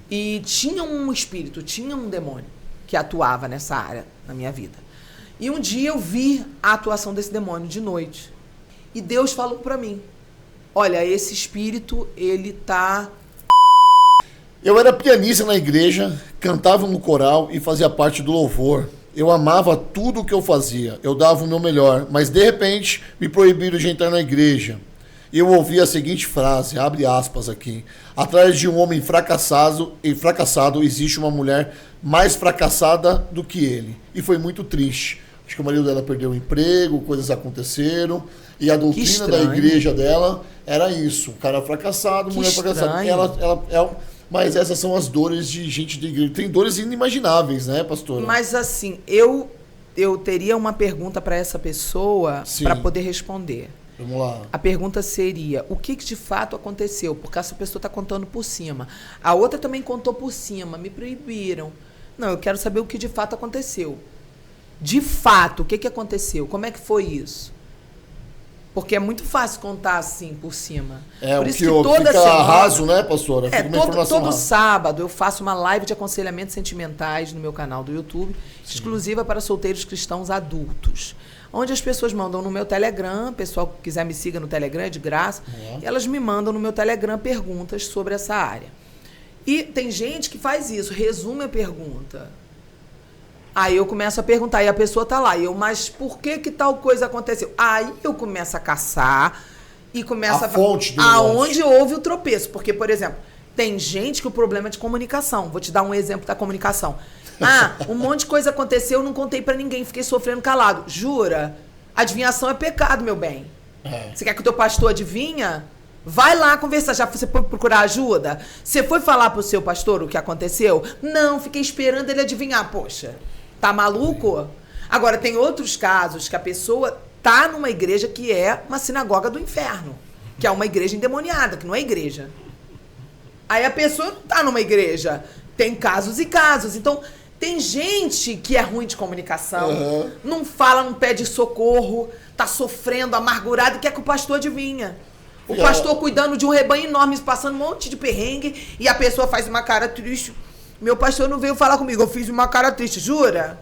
E tinha um espírito, tinha um demônio que atuava nessa área na minha vida. E um dia eu vi a atuação desse demônio de noite. E Deus falou pra mim, olha, esse espírito, ele tá... Eu era pianista na igreja, cantava no coral e fazia parte do louvor. Eu amava tudo o que eu fazia, eu dava o meu melhor, mas de repente me proibiram de entrar na igreja. E eu ouvi a seguinte frase, abre aspas aqui: atrás de um homem fracassado existe uma mulher mais fracassada do que ele. E foi muito triste. Acho que o marido dela perdeu o emprego, coisas aconteceram, e a doutrina da igreja dela era isso: o cara fracassado, mulher fracassada. Mas essas são as dores de gente de igreja. Tem dores inimagináveis, né, pastora? Mas assim, eu teria uma pergunta para essa pessoa para poder responder. Vamos lá. A pergunta seria, o que de fato aconteceu? Porque essa pessoa está contando por cima. A outra também contou por cima, me proibiram. Não, eu quero saber o que de fato aconteceu. De fato, o que aconteceu? Como é que foi isso? Porque é muito fácil contar assim, por cima. Por isso que toda fica semana, raso, né, pastora? Todo sábado eu faço uma live de aconselhamentos sentimentais no meu canal do YouTube, exclusiva para solteiros cristãos adultos. Onde as pessoas mandam no meu Telegram, o pessoal que quiser me siga no Telegram, é de graça, e elas me mandam no meu Telegram perguntas sobre essa área. E tem gente que faz isso, resume a pergunta. Aí eu começo a perguntar, e a pessoa tá lá, mas por que tal coisa aconteceu? Aí eu começo a caçar e começo a fonte do aonde houve o tropeço. Porque, por exemplo, tem gente que o problema é de comunicação. Vou te dar um exemplo da comunicação. Um monte de coisa aconteceu, eu não contei pra ninguém, fiquei sofrendo calado. Jura? Adivinhação é pecado, meu bem. Você quer que o teu pastor adivinha? Vai lá conversar. Já você foi procurar ajuda? Você foi falar pro seu pastor o que aconteceu? Não, fiquei esperando ele adivinhar. Poxa, tá maluco? Agora, tem outros casos que a pessoa tá numa igreja que é uma sinagoga do inferno, que é uma igreja endemoniada, que não é igreja. Aí a pessoa não tá numa igreja. Tem casos e casos. Então, tem gente que é ruim de comunicação, não fala, não pede socorro, tá sofrendo, amargurado, e quer que o pastor adivinha. O pastor cuidando de um rebanho enorme, passando um monte de perrengue, e a pessoa faz uma cara triste. Meu pastor não veio falar comigo, eu fiz uma cara triste, jura?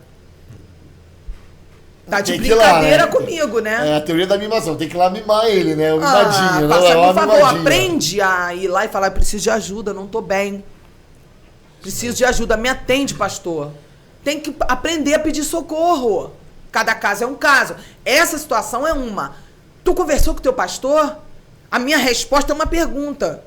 Tá de brincadeira comigo, né? É a teoria da mimação, tem que ir lá mimar ele, né? O mimadinho, por favor, aprende a ir lá e falar, preciso de ajuda, não tô bem. Preciso de ajuda, me atende, pastor. Tem que aprender a pedir socorro. Cada caso é um caso. Essa situação é uma. Tu conversou com o teu pastor? A minha resposta é uma pergunta.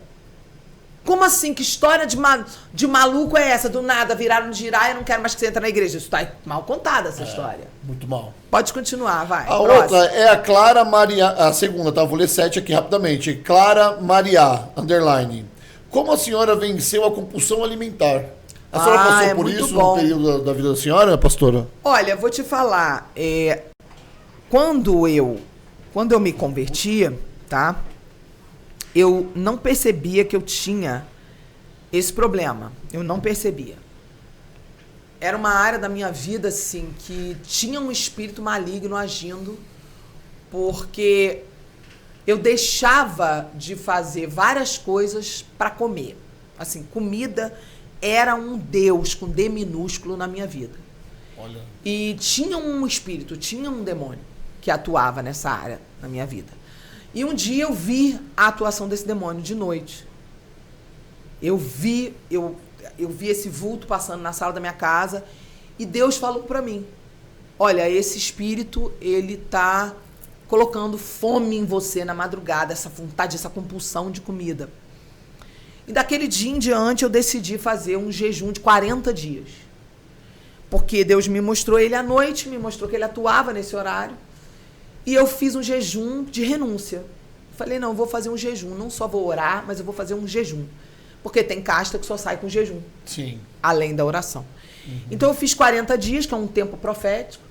Como assim? Que história de maluco é essa? Do nada, viraram de girar e eu não quero mais que você entre na igreja. Isso tá mal contada, essa história. Muito mal. Pode continuar, vai. A outra é a Clara Maria... A segunda, tá? Vou ler 7 aqui rapidamente. Clara Maria, underline. Como a senhora venceu a compulsão alimentar? A senhora passou por isso no período da vida da senhora, pastora? Olha, vou te falar. Quando eu me convertia, tá? Eu não percebia que eu tinha esse problema. Eu não percebia. Era uma área da minha vida, assim, que tinha um espírito maligno agindo, porque eu deixava de fazer várias coisas para comer. Assim, comida era um Deus com D minúsculo na minha vida. Olha. E tinha um espírito, tinha um demônio que atuava nessa área na minha vida. E um dia eu vi a atuação desse demônio de noite. Eu vi esse vulto passando na sala da minha casa e Deus falou para mim, olha, esse espírito, ele tá colocando fome em você na madrugada, essa vontade, essa compulsão de comida. E daquele dia em diante eu decidi fazer um jejum de 40 dias. Porque Deus me mostrou ele à noite, me mostrou que ele atuava nesse horário. E eu fiz um jejum de renúncia. Falei, não, eu vou fazer um jejum. Não só vou orar, mas eu vou fazer um jejum. Porque tem casta que só sai com jejum. Sim. Além da oração. Então eu fiz 40 dias, que é um tempo profético.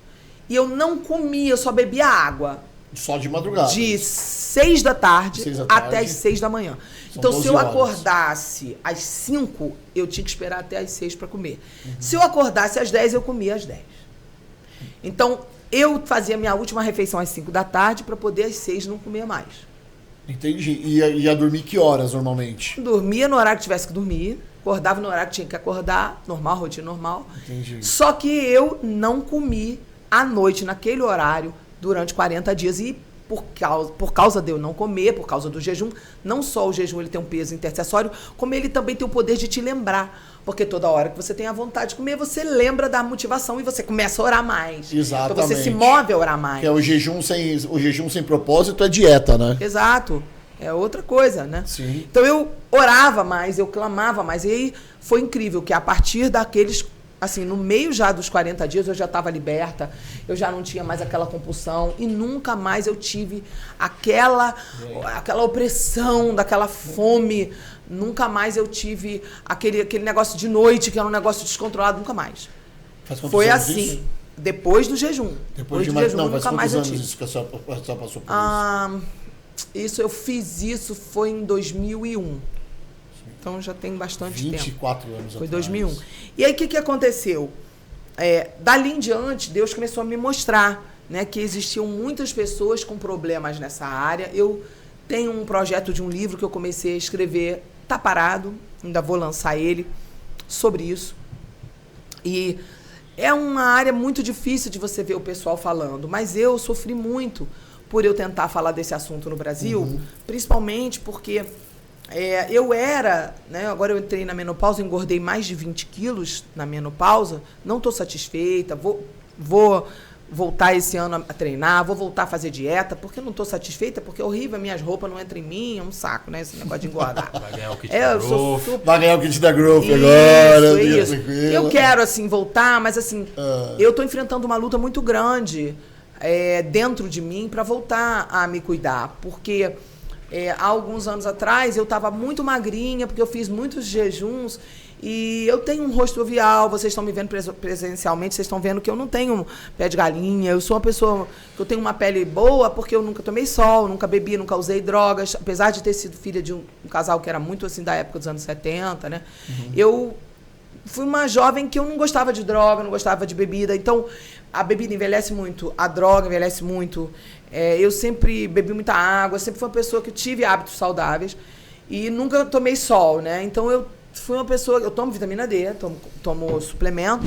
E eu não comia, eu só bebia água. Só de madrugada? De 6 da tarde até as 6 da manhã. Então, se eu acordasse às 5, eu tinha que esperar até às 6 para comer. Se eu acordasse às 10, eu comia às 10. Então, eu fazia minha última refeição às 5 da tarde para poder às 6 não comer mais. Entendi. E ia dormir que horas, normalmente? Dormia no horário que tivesse que dormir. acordava no horário que tinha que acordar, normal, rotina normal. Entendi. Só que eu não comi à noite, naquele horário, durante 40 dias. E por causa de eu não comer, por causa do jejum, não só o jejum ele tem um peso intercessório, como ele também tem o poder de te lembrar. Porque toda hora que você tem a vontade de comer, você lembra da motivação e você começa a orar mais. Exatamente. Então você se move a orar mais. Que é o jejum sem propósito é dieta, né? Exato. É outra coisa, né? Sim. Então eu orava mais, eu clamava mais. E aí foi incrível que a partir daqueles, assim, no meio já dos 40 dias eu já estava liberta, eu já não tinha mais aquela compulsão e nunca mais eu tive aquela opressão, daquela fome. Nunca mais eu tive aquele negócio de noite, que era um negócio descontrolado, nunca mais. Foi assim, isso? Depois do jejum. Depois de jejum, não, nunca mais eu tive. Isso que a senhora passou por Eu fiz isso foi em 2001. Então já tem bastante 24 tempo. anos Foi atrás. 2001. E aí o que aconteceu? Dali em diante, Deus começou a me mostrar, né, que existiam muitas pessoas com problemas nessa área. Eu tenho um projeto de um livro que eu comecei a escrever, tá parado, ainda vou lançar ele, sobre isso. E é uma área muito difícil de você ver o pessoal falando, mas eu sofri muito por eu tentar falar desse assunto no Brasil, principalmente porque eu era, né, agora eu entrei na menopausa, engordei mais de 20 quilos na menopausa, não estou satisfeita, vou voltar esse ano a treinar, vou voltar a fazer dieta, porque não estou satisfeita, porque é horrível, minhas roupas não entram em mim, é um saco, né, esse negócio de engordar. Vai ganhar o kit da Growth. Vai ganhar o kit da Growth agora. Isso. Eu quero, assim, voltar, mas, assim, eu estou enfrentando uma luta muito grande dentro de mim para voltar a me cuidar, porque há alguns anos atrás eu estava muito magrinha, porque eu fiz muitos jejuns, e eu tenho um rosto ovial, vocês estão me vendo presencialmente, vocês estão vendo que eu não tenho pé de galinha, eu sou uma pessoa que eu tenho uma pele boa porque eu nunca tomei sol, nunca bebi, nunca usei drogas, apesar de ter sido filha de um casal que era muito assim da época dos anos 70, né? Eu fui uma jovem que eu não gostava de droga, não gostava de bebida, então a bebida envelhece muito, a droga envelhece muito, eu sempre bebi muita água, sempre fui uma pessoa que tive hábitos saudáveis e nunca tomei sol, né? Então eu fui uma pessoa, eu tomo vitamina D, tomo suplemento,